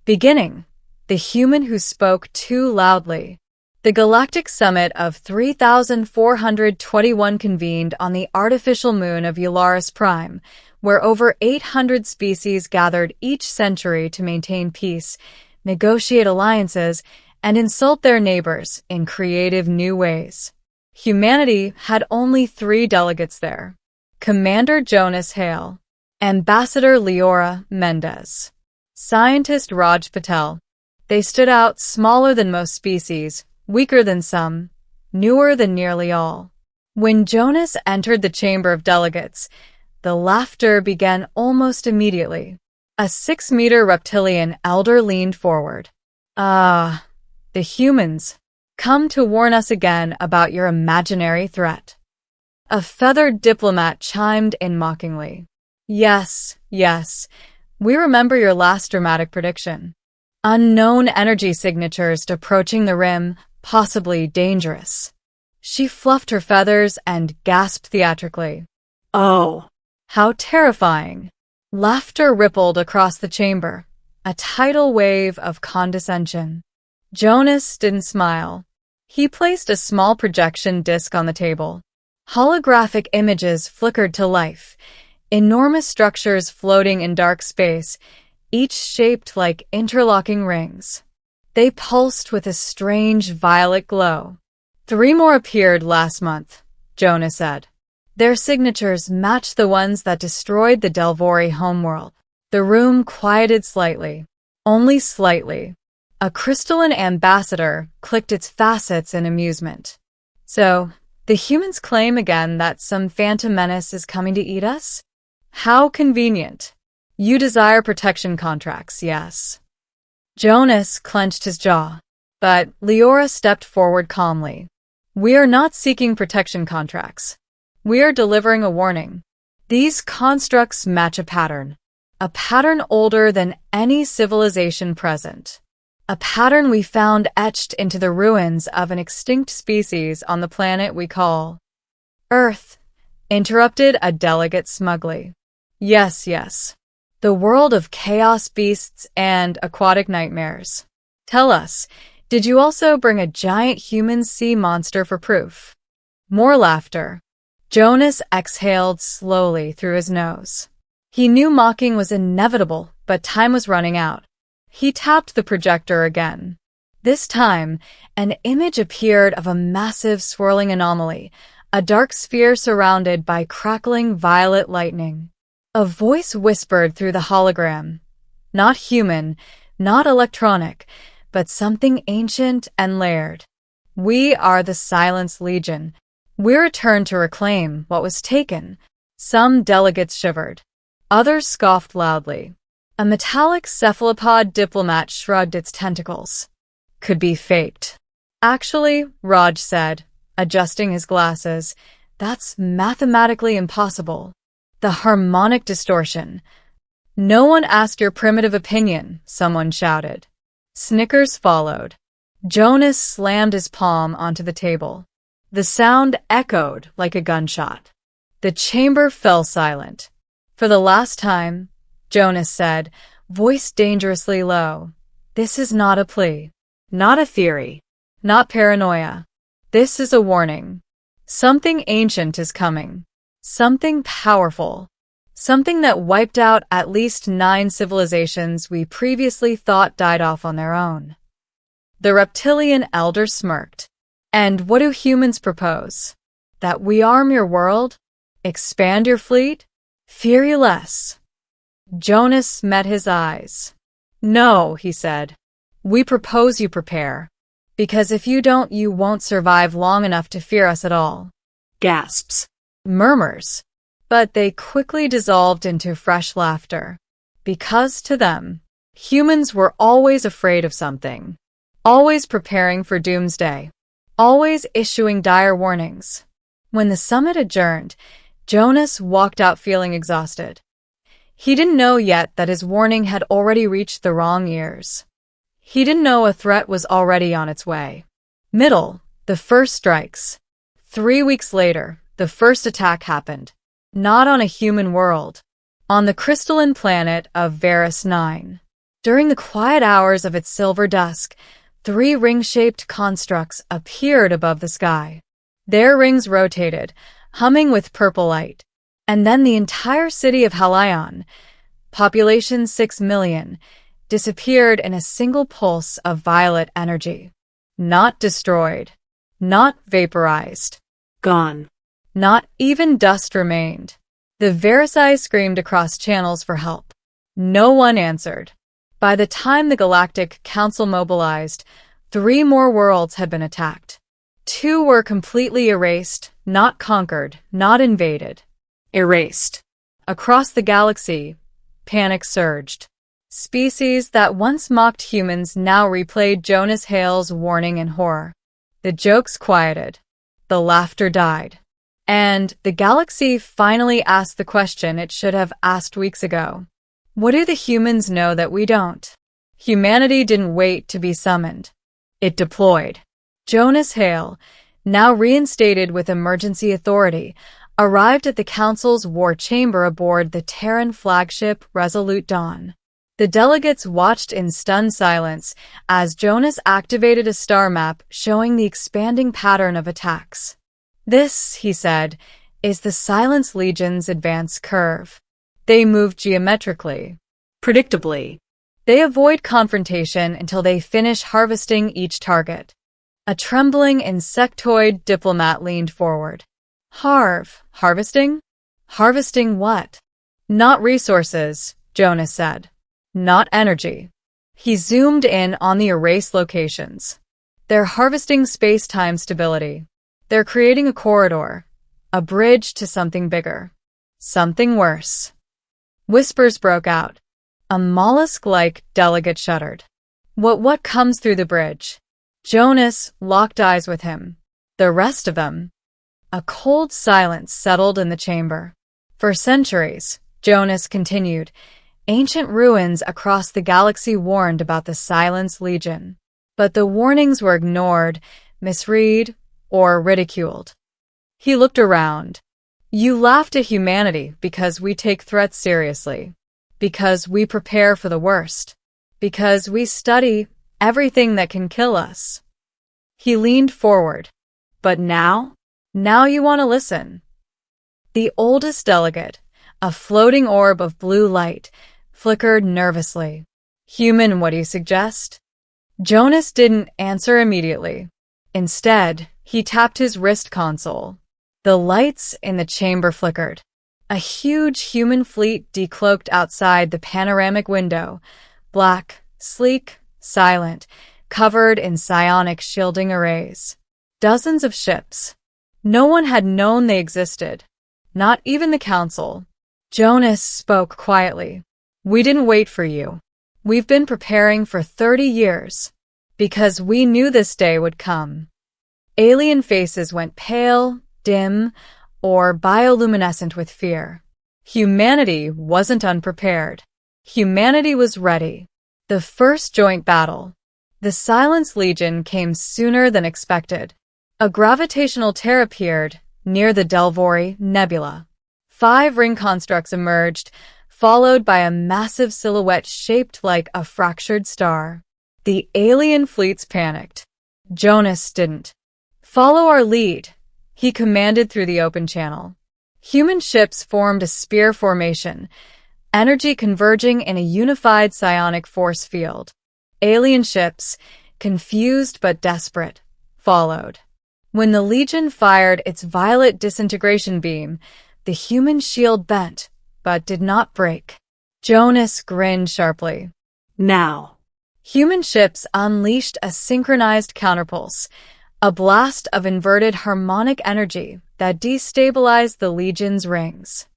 Beginning, the human who spoke too loudly. The galactic summit of 3421 convened on the artificial moon of Eularis Prime, where over 800 species gathered each century to maintain peace, negotiate alliances, and insult their neighbors in creative new ways. Humanity had only 3 delegates there: Commander Jonas Hale, Ambassador Leora Mendez, Scientist Raj Patel. They stood out, smaller than most species, weaker than some, newer than nearly all. When Jonas entered the chamber of delegates, the laughter began almost immediately. A 6-meter reptilian elder leaned forward. "Ah, the humans, come to warn us again about your imaginary threat." A feathered diplomat chimed in mockingly. Yes, we remember your last dramatic prediction. Unknown energy signatures approaching the rim, possibly dangerous." She fluffed her feathers and gasped theatrically. "Oh, how terrifying." Laughter rippled across the chamber, a tidal wave of condescension. Jonas didn't smile. He placed a small projection disc on the table. Holographic images flickered to life, enormous structures floating in dark space, each shaped like interlocking rings. They pulsed with a strange violet glow. 3 more appeared last month, Jonas said. Their signatures matched the ones that destroyed the Delvori homeworld. The room quieted slightly. Only slightly. A crystalline ambassador clicked its facets in amusement. "So, the humans claim again that some phantom menace is coming to eat us? How convenient. You desire protection contracts, yes." Jonas clenched his jaw. But Leora stepped forward calmly. "We are not seeking protection contracts. We are delivering a warning. These constructs match a pattern older than any civilization present. A pattern we found etched into the ruins of an extinct species on the planet we call Earth," interrupted a delegate smugly. Yes. The world of chaos beasts and aquatic nightmares. Tell us, did you also bring a giant human sea monster for proof?" More laughter. Jonas exhaled slowly through his nose. He knew mocking was inevitable, but time was running out. He tapped the projector again. This time, an image appeared of a massive swirling anomaly, a dark sphere surrounded by crackling violet lightning. A voice whispered through the hologram. Not human, not electronic, but something ancient and layered. "We are the Silence Legion. We returned to reclaim what was taken." Some delegates shivered. Others scoffed loudly. A metallic cephalopod diplomat shrugged its tentacles. "Could be faked." "Actually," Raj said, adjusting his glasses, "that's mathematically impossible. The harmonic distortion." "No one asked your primitive opinion," someone shouted. Snickers followed. Jonas slammed his palm onto the table. The sound echoed like a gunshot. The chamber fell silent. "For the last time," Jonas said, voice dangerously low, "this is not a plea. Not a theory. Not paranoia. This is a warning. Something ancient is coming. Something powerful. Something that wiped out at least 9 civilizations we previously thought died off on their own." The reptilian elder smirked. "And what do humans propose? That we arm your world? Expand your fleet? Fear you less?" Jonas met his eyes. "No," he said. "We propose you prepare. Because if you don't, you won't survive long enough to fear us at all." Gasps. Murmurs. But they quickly dissolved into fresh laughter. Because to them, humans were always afraid of something. Always preparing for doomsday. Always issuing dire warnings. When the summit adjourned, Jonas walked out feeling exhausted. He didn't know yet that his warning had already reached the wrong ears. He didn't know a threat was already on its way. The first strikes. 3 weeks later, the first attack happened. Not on a human world. On the crystalline planet of Varus 9. During the quiet hours of its silver dusk, 3 ring-shaped constructs appeared above the sky. Their rings rotated, humming with purple light. And then the entire city of Halion, population 6 million, disappeared in a single pulse of violet energy. Not destroyed. Not vaporized. Gone. Not even dust remained. The Versailles screamed across channels for help. No one answered. By the time the Galactic Council mobilized, 3 more worlds had been attacked. 2 were completely erased, not conquered, not invaded. Erased. Across the galaxy, panic surged. Species that once mocked humans now replayed Jonas Hale's warning in horror. The jokes quieted. The laughter died. And the galaxy finally asked the question it should have asked weeks ago. What do the humans know that we don't? Humanity didn't wait to be summoned. It deployed. Jonas Hale, now reinstated with emergency authority, arrived at the Council's war chamber aboard the Terran flagship Resolute Dawn. The delegates watched in stunned silence as Jonas activated a star map showing the expanding pattern of attacks. This, he said, is the Silence Legion's advance curve. They move geometrically. Predictably. They avoid confrontation until they finish harvesting each target. A trembling insectoid diplomat leaned forward. Harvesting? Harvesting what? Not resources, Jonas said. Not energy. He zoomed in on the erased locations. They're harvesting space-time stability. They're creating a corridor, a bridge to something bigger. Something worse. Whispers broke out. A mollusk-like delegate shuddered. What comes through the bridge? Jonas locked eyes with him. The rest of them. A cold silence settled in the chamber. For centuries, Jonas continued, ancient ruins across the galaxy warned about the Silence Legion. But the warnings were ignored, misread, or ridiculed. He looked around. You laughed at humanity because we take threats seriously. Because we prepare for the worst. Because we study everything that can kill us. He leaned forward. But now? Now you want to listen. The oldest delegate, a floating orb of blue light, flickered nervously. Human, what do you suggest? Jonas didn't answer immediately. Instead, he tapped his wrist console. The lights in the chamber flickered. A huge human fleet decloaked outside the panoramic window, black, sleek, silent, covered in psionic shielding arrays. Dozens of ships. No one had known they existed. Not even the Council. Jonas spoke quietly. We didn't wait for you. We've been preparing for 30 years. Because we knew this day would come. Alien faces went pale, dim, or bioluminescent with fear. Humanity wasn't unprepared. Humanity was ready. The first joint battle. The Silence Legion came sooner than expected. A gravitational tear appeared near the Delvori Nebula. 5 ring constructs emerged, followed by a massive silhouette shaped like a fractured star. The alien fleets panicked. Jonas didn't. Follow our lead, he commanded through the open channel. Human ships formed a spear formation, energy converging in a unified psionic force field. Alien ships, confused but desperate, followed. When the Legion fired its violet disintegration beam, the human shield bent, but did not break. Jonas grinned sharply. Now. Human ships unleashed a synchronized counterpulse, a blast of inverted harmonic energy that destabilized the Legion's rings.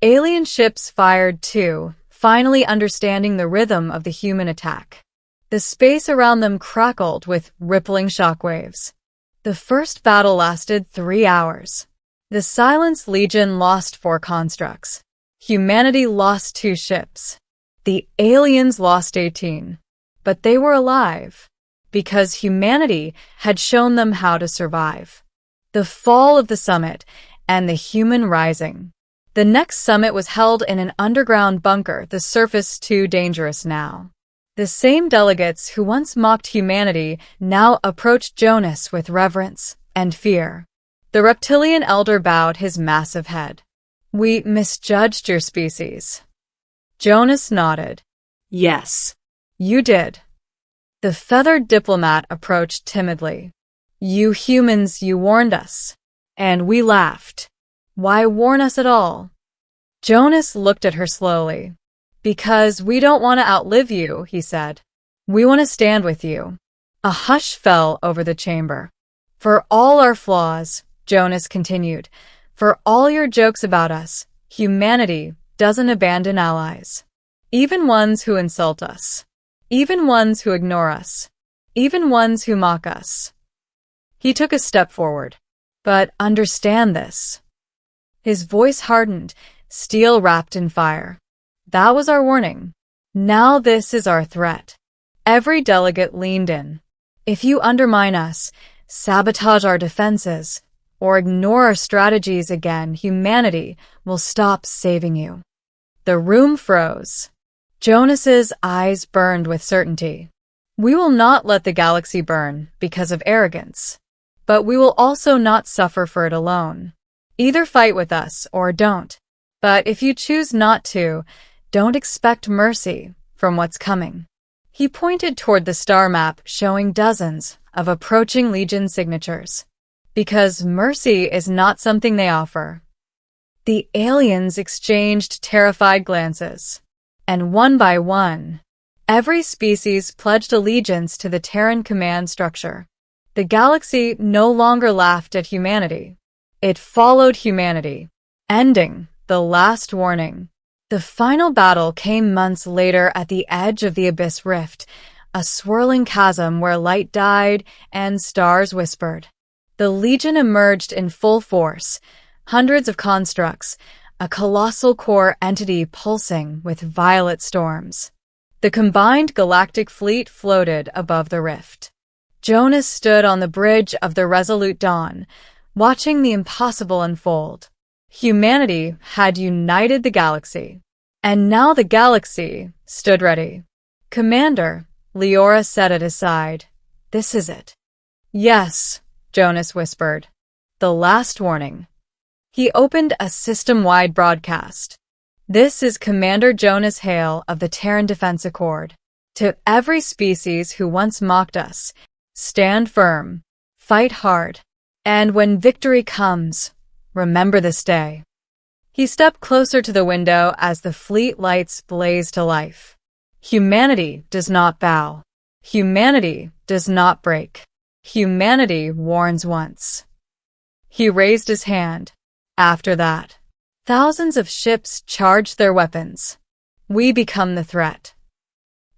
Alien ships fired too, finally understanding the rhythm of the human attack. The space around them crackled with rippling shockwaves. The first battle lasted 3 hours. The Silence Legion lost 4 constructs. Humanity lost 2 ships. The aliens lost 18. But they were alive, because humanity had shown them how to survive. The fall of the summit and the human rising. The next summit was held in an underground bunker, the surface too dangerous now. The same delegates who once mocked humanity now approached Jonas with reverence and fear. The reptilian elder bowed his massive head. "We misjudged your species." Jonas nodded. "Yes, "You did." The feathered diplomat approached timidly. "You humans, you warned us." And we laughed. "Why warn us at all?" Jonas looked at her slowly. "Because we don't want to outlive you," he said. "We want to stand with you." A hush fell over the chamber. "For all our flaws," Jonas continued, "for all your jokes about us, humanity doesn't abandon allies. Even ones who insult us. Even ones who ignore us. Even ones who mock us." He took a step forward. "But understand this." His voice hardened, steel wrapped in fire. "That was our warning. Now this is our threat." Every delegate leaned in. "If you undermine us, sabotage our defenses, or ignore our strategies again, humanity will stop saving you." The room froze. Jonas's eyes burned with certainty. "We will not let the galaxy burn because of arrogance. But we will also not suffer for it alone. Either fight with us or don't. But if you choose not to, don't expect mercy from what's coming." He pointed toward the star map showing dozens of approaching Legion signatures. "Because mercy is not something they offer." The aliens exchanged terrified glances. And one by one, every species pledged allegiance to the Terran command structure. The galaxy no longer laughed at humanity. It followed humanity, ending the last warning. The final battle came months later at the edge of the Abyss Rift, a swirling chasm where light died and stars whispered. The Legion emerged in full force, hundreds of constructs, a colossal core entity pulsing with violet storms. The combined galactic fleet floated above the rift. Jonas stood on the bridge of the Resolute Dawn, watching the impossible unfold. Humanity had united the galaxy, and now the galaxy stood ready. "Commander," Leora said at his side, "this is it." "Yes," Jonas whispered. "The last warning." He opened a system-wide broadcast. "This is Commander Jonas Hale of the Terran Defense Accord. To every species who once mocked us, stand firm, fight hard, and when victory comes, remember this day." He stepped closer to the window as the fleet lights blazed to life. Humanity does not bow. Humanity does not break. Humanity warns once. He raised his hand. After that, thousands of ships charged their weapons. "We become the threat."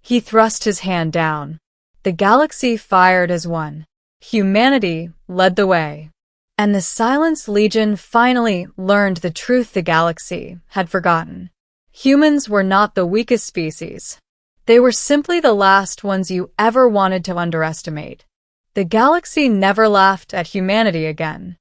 He thrust his hand down. The galaxy fired as one. Humanity led the way. And the Silenced Legion finally learned the truth the galaxy had forgotten. Humans were not the weakest species. They were simply the last ones you ever wanted to underestimate. The galaxy never laughed at humanity again.